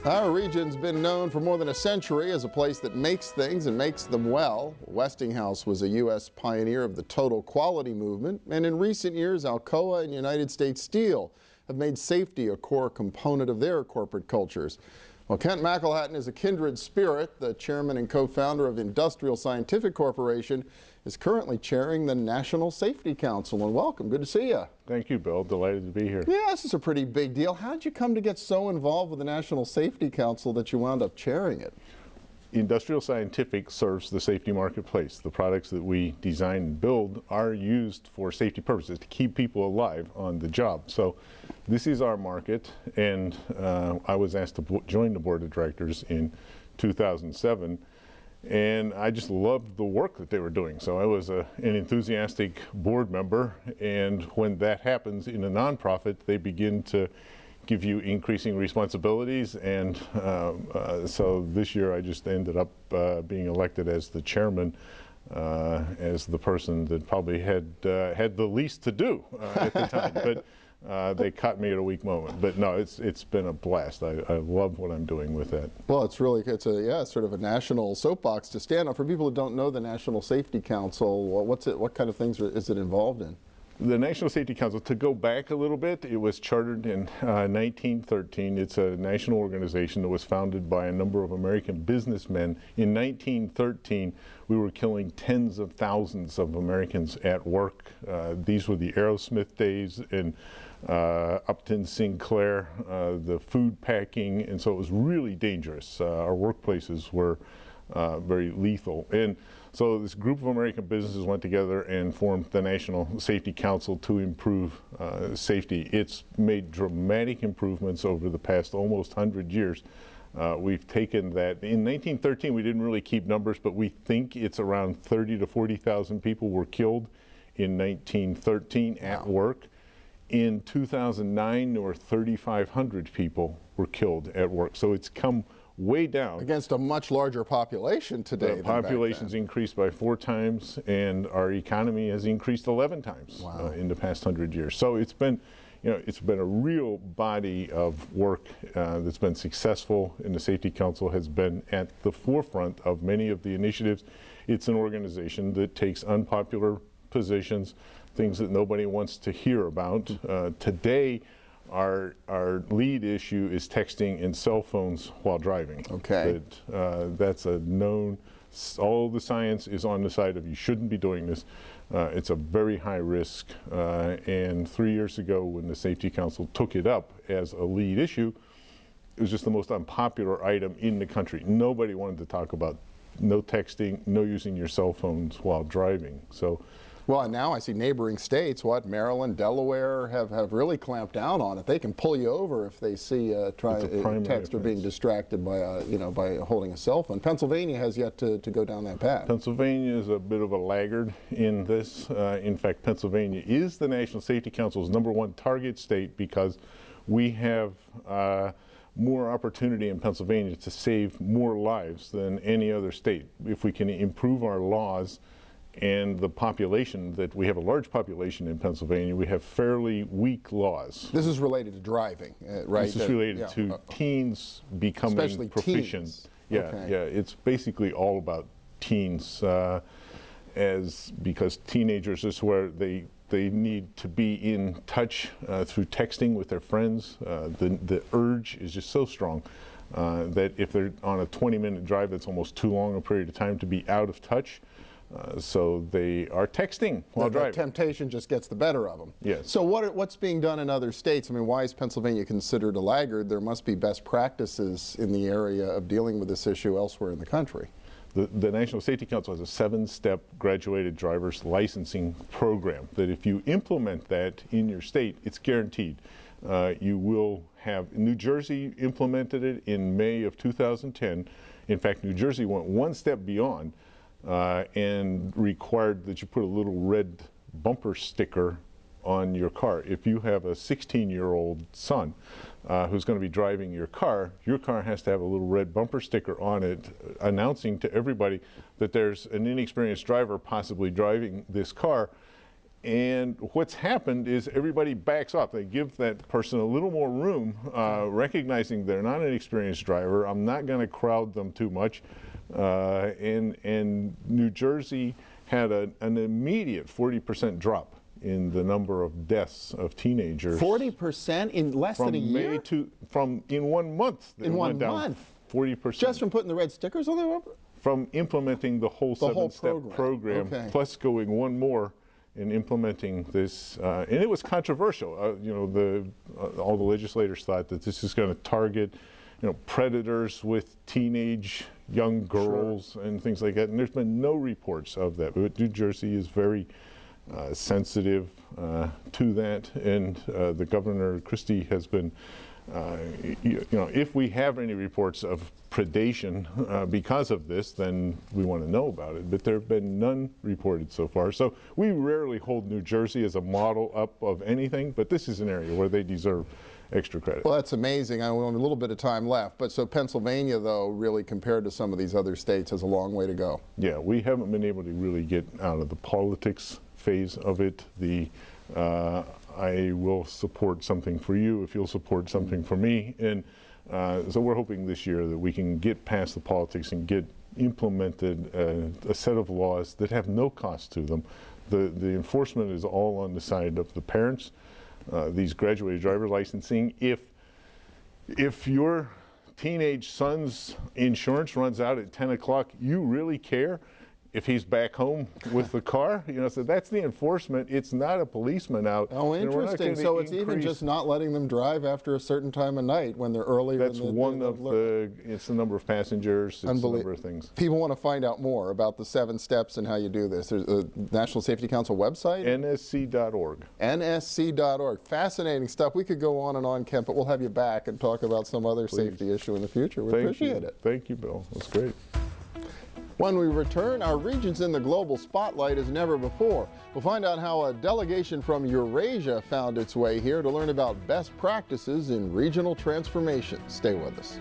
Our region's been known for more than a century as a place that makes things and makes them well. Westinghouse was a U.S. pioneer of the total quality movement, and in recent years, Alcoa and United States Steel have made safety a core component of their corporate cultures. Well, Kent McElhattan is a kindred spirit. The chairman and co-founder of Industrial Scientific Corporation is currently chairing the National Safety Council. And welcome, good to see you. Thank you, Bill. Delighted to be here. Yeah, this is a pretty big deal. How did you come to get so involved with the National Safety Council that you wound up chairing it? Industrial Scientific serves the safety marketplace. The products that we design and build are used for safety purposes, to keep people alive on the job. So this is our market, and I was asked to join the board of directors in 2007, and I just loved the work that they were doing. So I was an enthusiastic board member, and when that happens in a nonprofit, they begin to give you increasing responsibilities, and so this year I just ended up being elected as the chairman, as the person that probably had the least to do at the time. But they caught me at a weak moment. But no, it's been a blast. I love what I'm doing with that. Well, it's sort of a national soapbox to stand on. For people who don't know the National Safety Council, what kind of things is it involved in? The National Safety Council, to go back a little bit, it was chartered in 1913. It's a national organization that was founded by a number of American businessmen. In 1913, we were killing tens of thousands of Americans at work. These were the Aerosmith days in Upton Sinclair, the food packing, and so it was really dangerous. Our workplaces were very lethal. And so this group of American businesses went together and formed the National Safety Council to improve safety. It's made dramatic improvements over the past almost 100 years. We've taken that. In 1913, we didn't really keep numbers, but we think it's around 30 to 40,000 people were killed in 1913 at work. In 2009, there were 3,500 people were killed at work. So it's come way down. Against a much larger population today. The population's increased by 4 times, and our economy has increased 11 times in the past 100 years. So it's been, it's been a real body of work that's been successful, and the Safety Council has been at the forefront of many of the initiatives. It's an organization that takes unpopular positions, things that nobody wants to hear about. Today, our lead issue is texting and cell phones while driving. Okay. That's a known, all the science is on the side of you shouldn't be doing this. It's a very high risk, and 3 years ago when the Safety Council took it up as a lead issue, it was just the most unpopular item in the country. Nobody wanted to talk about no texting, no using your cell phones while driving. So. Well, and now I see neighboring states, Maryland, Delaware, have really clamped down on it. They can pull you over if they see text or being distracted by by holding a cell phone. Pennsylvania has yet to go down that path. Pennsylvania is a bit of a laggard in this. In fact, Pennsylvania is the National Safety Council's #1 target state because we have more opportunity in Pennsylvania to save more lives than any other state. If we can improve our laws and the population, that we have a large population in Pennsylvania, we have fairly weak laws. This is related to driving, right? This is related to teens becoming especially proficient. Teens. Yeah, okay. Yeah, it's basically all about teens, because teenagers is where they need to be in touch through texting with their friends. The urge is just so strong that if they're on a 20-minute drive, that's almost too long a period of time to be out of touch. So they are texting while driving. The temptation just gets the better of them. Yes. So what's being done in other states? I mean, why is Pennsylvania considered a laggard? There must be best practices in the area of dealing with this issue elsewhere in the country. The National Safety Council has a 7-step graduated driver's licensing program that if you implement that in your state, it's guaranteed. You will have, New Jersey implemented it in May of 2010. In fact, New Jersey went 1 step beyond and required that you put a little red bumper sticker on your car. If you have a 16-year-old son who's going to be driving your car has to have a little red bumper sticker on it announcing to everybody that there's an inexperienced driver possibly driving this car, And what's happened is everybody backs off. They give that person a little more room, recognizing they're not an experienced driver. I'm not going to crowd them too much. And New Jersey had an immediate 40% drop in the number of deaths of teenagers. 40% in less than a year? In 1 month. In 1 month? 40%. Just from putting the red stickers on the From implementing the whole seven-step program, okay. plus going one more and implementing this. And it was controversial. You know, all the legislators thought that this is going to target, you know, predators with teenage young girls and things like that. And there's been no reports of that. But New Jersey is very sensitive to that, and the Governor Christie has been, you know, if we have any reports of predation because of this, then we want to know about it. But there have been none reported so far. So we rarely hold New Jersey as a model up of anything, but this is an area where they deserve extra credit. Well, that's amazing. I only have a little bit of time left, but so Pennsylvania, though, really compared to some of these other states, has a long way to go. Yeah, we haven't been able to really get out of the politics phase of it. I will support something for you if you'll support something for me, and so we're hoping this year that we can get past the politics and get implemented a set of laws that have no cost to them. The enforcement is all on the side of the parents. These graduated driver licensing, if your teenage son's insurance runs out at 10 o'clock, you really care if he's back home with the car? You know, so that's the enforcement. It's not a policeman out. Oh, interesting. So it's even just not letting them drive after a certain time of night when they're earlier. That's one of the, it's the number of passengers, it's the number of things. People want to find out more about the 7 steps and how you do this. There's a National Safety Council website? nsc.org. nsc.org. Fascinating stuff. We could go on and on, Kent, but we'll have you back and talk about some other safety issue in the future. We appreciate it. Thank you, Bill. That's great. When we return, our region's in the global spotlight as never before. We'll find out how a delegation from Eurasia found its way here to learn about best practices in regional transformation. Stay with us.